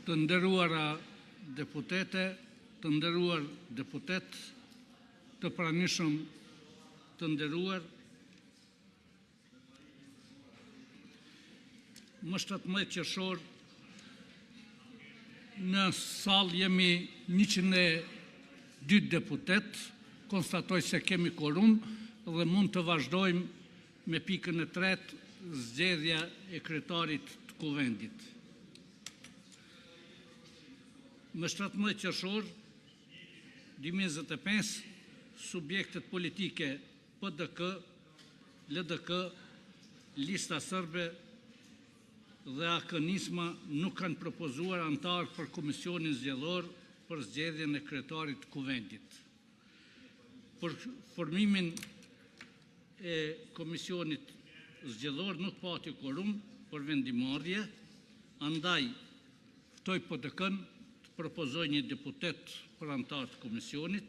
Të nderuara deputete, të nderuar deputet, të pranishëm të nderuar, më 17 qershor në sallë jemi 102 deputet, konstatoj se kemi korum dhe mund të vazhdojmë me pikën e tretë, zgjedhja e kryetarit të kuvendit. Më 17 qershor 2025, subjektet politike PDK, LDK, Lista Serbe dhe AK-Nisma nuk kanë propozuar antar për komisionin zgjedhor për zgjedhjen e kryetarit të kuvendit. Për formimin e komisionit zgjedhor nuk pati korum për vendimarrje, andaj ftoj PDK-n të propozoj një deputet për antar të komisionit.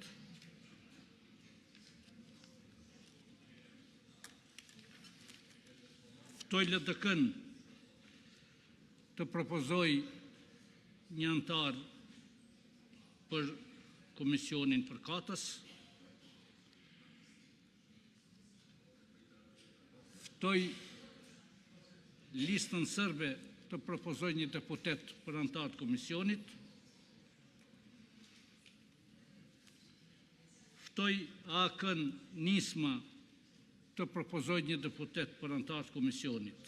Ftoj LDK-n të propozoj një antar për komisionin përkatës. Ftoj Listën Serbe të propozoj një deputet për antar të komisionit. Ftoj AK-n Nisma të propozoj një deputet për antar të komisionit.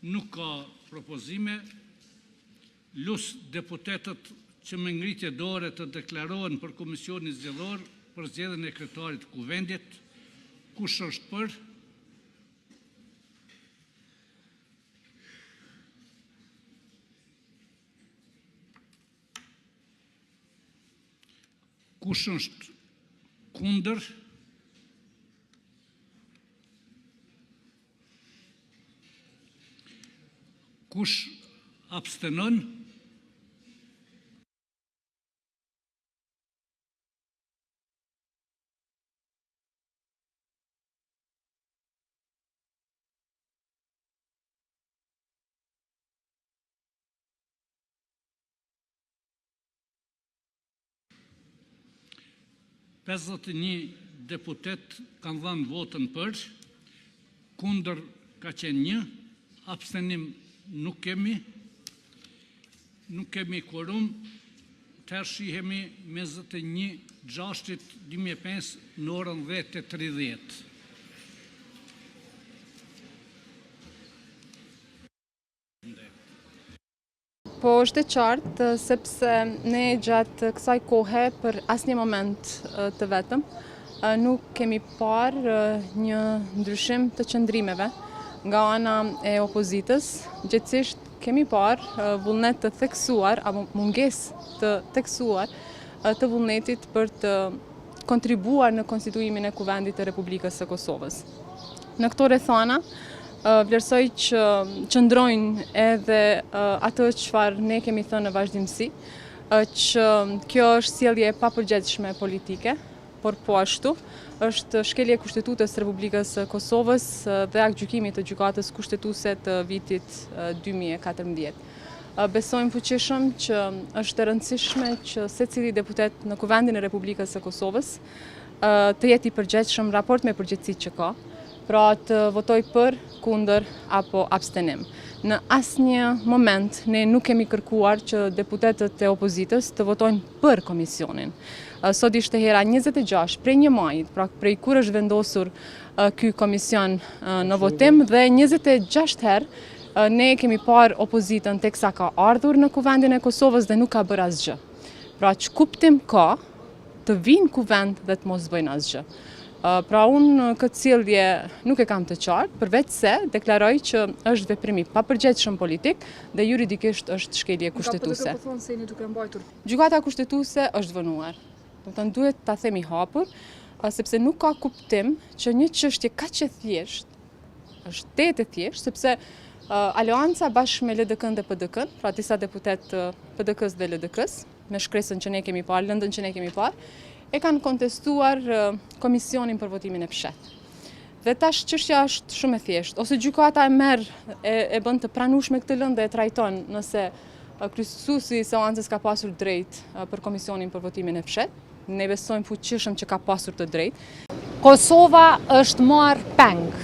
Nuk ka propozime, lus deputetët që me ngritje dore të deklarohen për komisionin zgjedhor për zgjedhjen e kryetarit të kuvendit. Kush është për? Kush është kundër? Kush abstenon? Pesëdhjetë e një deputet kanë dhënë votën për, kundër ka qenë 1, abstenim nuk kemi quorum, tërë shihemi 21/6/2005 në orën 10:30. Po është e qartë, sepse ne gjatë kësaj kohe për asnjë moment të vetëm nuk kemi parë një ndryshim të qëndrimeve nga ana e opozitës. Gjithsesi kemi parë vullnet të theksuar apo mungesë të theksuar të vullnetit për të kontribuar në konstituimin e kuvendit të Republikës së Kosovës. Në këto rrethana vlerësoj që qëndrojnë edhe atë çfarë ne kemi thënë në vazhdimsi, që kjo është sjellje e papërgjegjshme politike, por po ashtu është shkelje e Kushtetutës së Republikës së Kosovës dhe aktgjykimit të gjykatës kushtetuese të vitit 2014. Besojmë fuqishëm që është e rëndësishme që secili deputet në kuvendin e Republikës së Kosovës të jetë i përgjegjshëm raport me përgjegjësitë që ka, pra të votoj për, kundër apo abstenim. Në asnjë moment ne nuk kemi kërkuar që deputetët e opozitës të votojnë për komisionin. Sot ishte hera 26 prej 1 majit, pra prej kur është vendosur ky komision në votim, dhe 26 herë ne kemi parë opozitën teksa ka ardhur në kuvendin e Kosovës dhe nuk ka bërë asgjë. Pra që kuptim ka të vinë kuvend dhe të mos bëjnë asgjë. Pra unë këtë sjellje nuk e kam të qartë, përveç se deklaroj që është veprim i papërgjegjshëm politik dhe juridikisht është shkelje kushtetuese. Nga PDK po thonë se jeni duke mbajtur. Gjykata kushtetuese është vënuar. Domethënë duhet ta themi hapur, sepse nuk ka kuptim që një çështje kaq e thjeshtë, është tetë e thjeshtë, sepse aleanca bashkë me LDK-n dhe PDK-n, pra disa deputet PDK-s dhe LDK-s, me shkresën që ne kemi parë, lëndën që ne kemi parë, e kanë kontestuar komisionin për votimin e fshetë. Dhe tash çështja është shumë e thjeshtë, ose gjykata e merr e bën të pranueshme këtë lëndë dhe e trajton nëse kryesësuesi i seancës ka pasur drejt për komisionin për votimin e fshet. Ne besojmë fuqishëm që ka pasur të drejtë. Kosova është marrë peng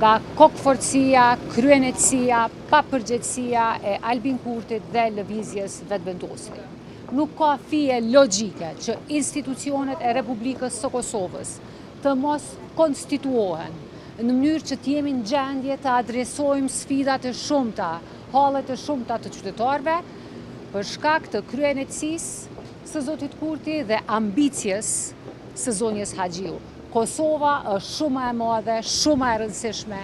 nga kokëfortësia, kryenetësia, papërgjegjësia e Albin Kurtit dhe lëvizjes vetëvendosje. Nuk ka fije logjike që institucionet e Republikës së Kosovës të mos konstituohen në mënyrë që t'jemi në gjendje të adresojmë sfidat e shumta, hallet e shumta të qytetarëve për shkak të kryenetësisë së zotit Kurti dhe ambicjes së zonjës Haxhiu. Kosova është shumë e madhe, shumë e rëndësishme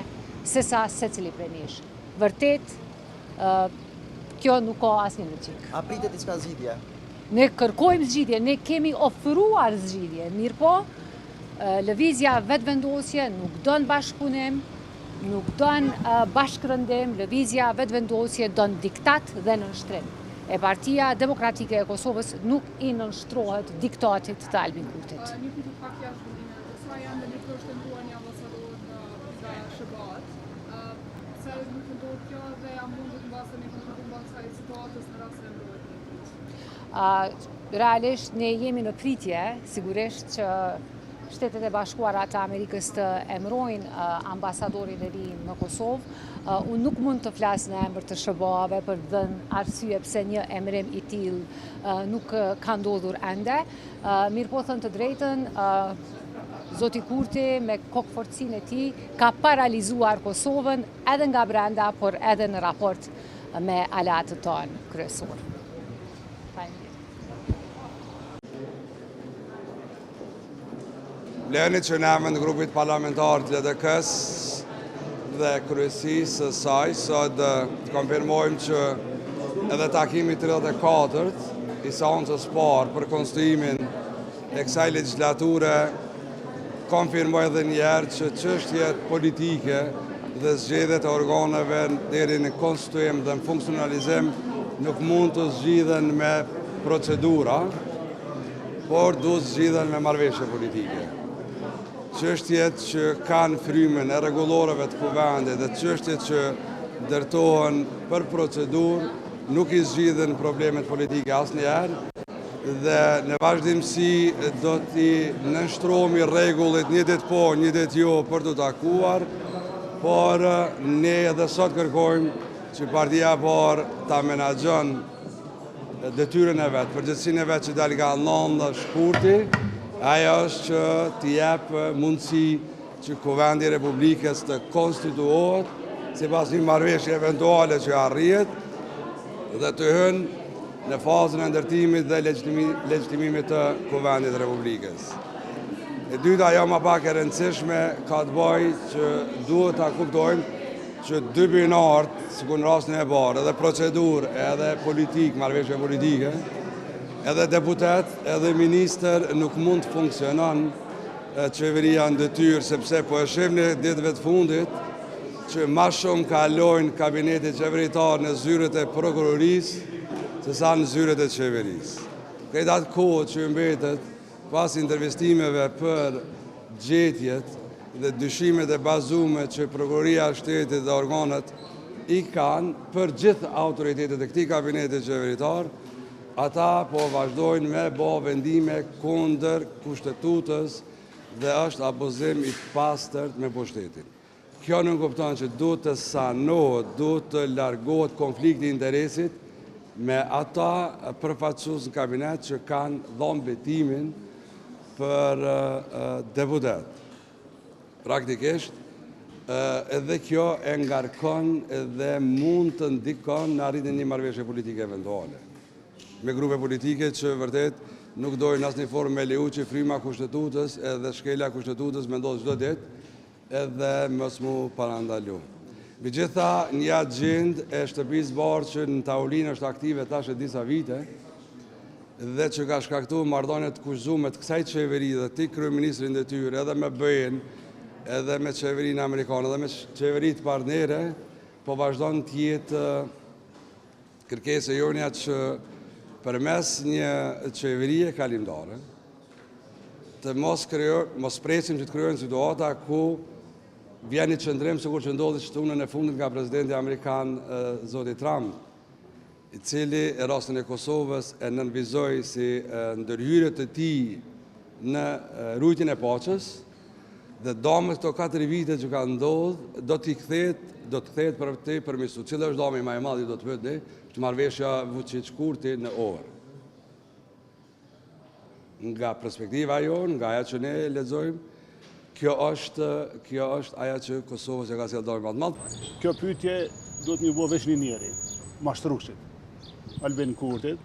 sesa secili prej nesh. Vërtet, kjo nuk ka asnjë logjik. A pritet diçka zgjidhje? Ne kërkojmë zgjidhje, ne kemi ofruar zgjidhje, mirëpo lëvizja vetëvendosje nuk don bashkëpunim, nuk don bashkërëndim, lëvizja vetëvendosje don diktat dhe nënshtrim. E Partia Demokratike e Kosovës nuk i nënshtrohet diktatit të Albin Kurtit. Një pyetje pak jashtë vendimit, sa janë dhe të shtentuar një ambasador nga SHBA-t. Pse nuk ndodh kjo dhe a mundet mbase një kontroll kësaj situatës në rast se ndodhet? Realisht ne jemi në pritje, sigurisht që Shtetet e Bashkuara të Amerikës të emërojnë ambasadorin e ri në Kosovë. Unë nuk mund të flas në emër të SHBA-ve për dhënë arsye pse një emërim i tillë nuk ka ndodhur ende. Mirëpo thënë të drejtën, zoti Kurti me kokëfortësinë e tij ka paralizuar Kosovën edhe nga brenda, por edhe në raport me aleatët tonë kryesor. Leni që në emën grupit parlamentar të LDK-s dhe kryesisë së saj, sot konfirmojmë që edhe takimi 34 i seancës parë për konstituimin e kësaj legjislature konfirmoj edhe njerë që çështjet politike dhe zgjedhjet e organeve deri në konstituim dhe në funksionalizim nuk mund të zgjidhen me procedura, por duhet zgjidhen me marrëveshje politike. Çështjet që kanë frymën e rregullorëve të kuvendit dhe çështjet që ndërtohen për procedurë nuk i zgjidhen problemet politike asnjëherë dhe në vazhdimsi do t'i nënshtrohemi rregullit një ditë po, një ditë jo për të takuar, por ne edhe sot kërkojmë që Partia e Parë ta menaxhon detyrën e vet, përgjegjësinë e vet që dal nga nënda shkurti. Ajo është që t'i jep mundësi që Kuvendi i Republikës të konstituohet sipas një marrëveshje eventuale që arrihet dhe të hynë në fazën e ndërtimit dhe legjitimimit të Kuvendit të Republikës. E dyta, ajo më pak e rëndësishme, ka të bëjë që duhet ta kuptojmë që dy binarët, sikur në rastin e parë, edhe procedurë, edhe politikë, marrëveshje politike, edhe deputet, edhe minister nuk mund të funksionon qeveria në detyrë, sepse po e shihni ditëve të fundit që ma shumë kalojnë kabinetit qeveritar në zyret e prokurorisë se sa në zyret e qeverisë. Këtë atë kohë që mbetet pas intervistimeve për gjetjet dhe dyshimet e bazume që prokuroria e shtetit dhe organet i kanë për gjithë autoritetet e këtij kabineti qeveritar, ata po vazhdojnë me bë vendime kundër kushtetutës dhe është abuzim i pastërt me pushtetin. Kjo nuk kupton që duhet të sanohet, duhet të largohet konflikti i interesit me ata përfaqësues në kabinet që kanë dhënë betimin për deputet. Praktikisht, edhe kjo e ngarkon dhe mund të ndikon në arritjen e një marrëveshje politike eventuale me grupe politike që vërtet nuk dojnë asnjë formë me leju që fryma kushtetutës edhe shkelja kushtetutës me ndodhë çdo ditë edhe mos mu parandalu. Megjithatë, një agjendë e shtëpisë bardhë që në tavolinë është aktive tash e disa vite dhe që ka shkaktuar marrëdhënie të kushtuara të kësaj qeveri dhe ti kryeministri në detyrë edhe me BE-n, edhe me qeverinë amerikane edhe me qeveritë partnere, po vazhdon të jetë kërkesë e jonja që përmes një qeverie kalimtare, të mos presim që të krijojnë situata ku vjen një qëndrim sikur që ndodhi shtunën e fundit nga presidenti amerikan zoti Trump, i cili e rastin e Kosovës e nënvizoi si ndërhyrje të tij në rujtjen e paqes, dhe dome këto 4 vite që ka ndodhur do të kthehet për të përmirësuar. Cila është doma më e madhe do të pyet që marrëveshja Vučić-Kurti në orë. Nga perspektiva jonë, nga ajo që ne lexojmë, kjo është ajo që Kosova që ka sjellë dëmin më të madh. Kjo pyetje duhet më bëj veç një njeri, mashtruesit, Albin Kurtit,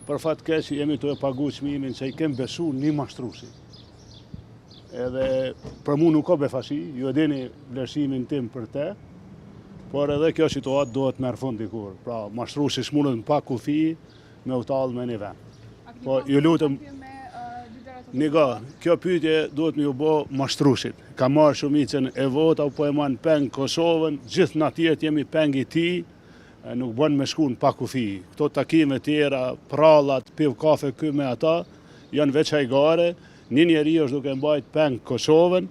për fat keq jemi të paguar çmimin që i kem besu një mashtruesi. Edhe për mu nuk ka befashi, ju e dini vlerësimin tim për te, por edhe kjo situatë duhet merr fund dikur. Pra, mashtruesi s'mundet pa kufi me u tallë me një vend. Po, ju lutem, kjo pyetje duhet me ju bë mashtruesit. Ka marrë shumicën e vota, po e man peng Kosovën, gjithë na tjerë jemi peng i tij, nuk bën me shkuën pa kufi. Këto takime tjera, prallat, piv kafe ky me ata, janë veç hajgare. Një njeri është duke mbajt peng Kosovën,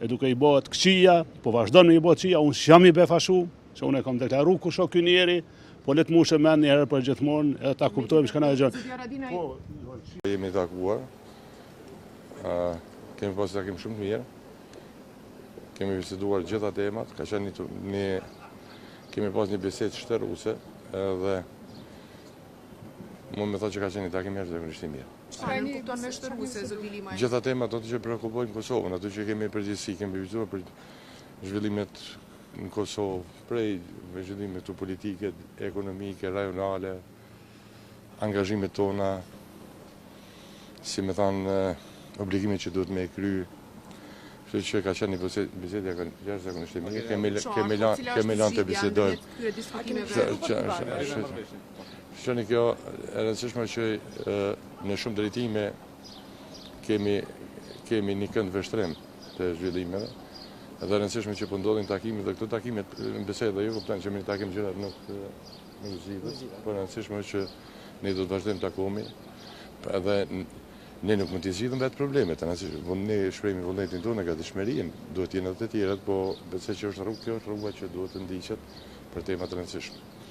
e duke i bëhet këqia, po vazhdon me i bëhet këqia, unë s'jam i befashu, se unë e kam deklaru kush o ky njeri, po le të mushë mend një herë për gjithmonë, edhe ta kuptojmë çka na e gjën. Jemi takuar, kemi pas takim shumë të mirë, kemi biseduar gjitha temat, kemi pas një bisedë shtërruese, edhe mund me thotë që ka qenë një takim jashtëzakonisht i mirë. Çfarë kupton me shtërruese, zoti Limaj? Gjitha temat ato që prekupojnë Kosovën, ato që kemi përgjithësi, kemi biseduar për zhvillimet në Kosovë, prej zhvillimet të politike, ekonomike, rajonale, angazhimet tona, si me thanë, obligimet që duhet me kry. Kështu që ka qenë një bisedë jashtëzakonisht e mirë, kemi lanë të bisedojmë. Shqeni kjo e rëndësishme që në shumë drejtime kemi një kënd vështrim të zhvillimeve, edhe rëndësishme që pëndodhin takimit, dhe këto takimet në bisedë dhe ju kuptojnë që me një takim gjërat nuk zgjidhet, por rëndësishme që ne do të vazhdojmë takomi, edhe ne nuk mund t'i zgjidhim vetë problemet, ne shprehim vullnetin tonë, gatishmërinë, duhet jenë edhe të tjerët, po besoj që kjo është rruga që duhet të ndiqet për temat të rëndësishme.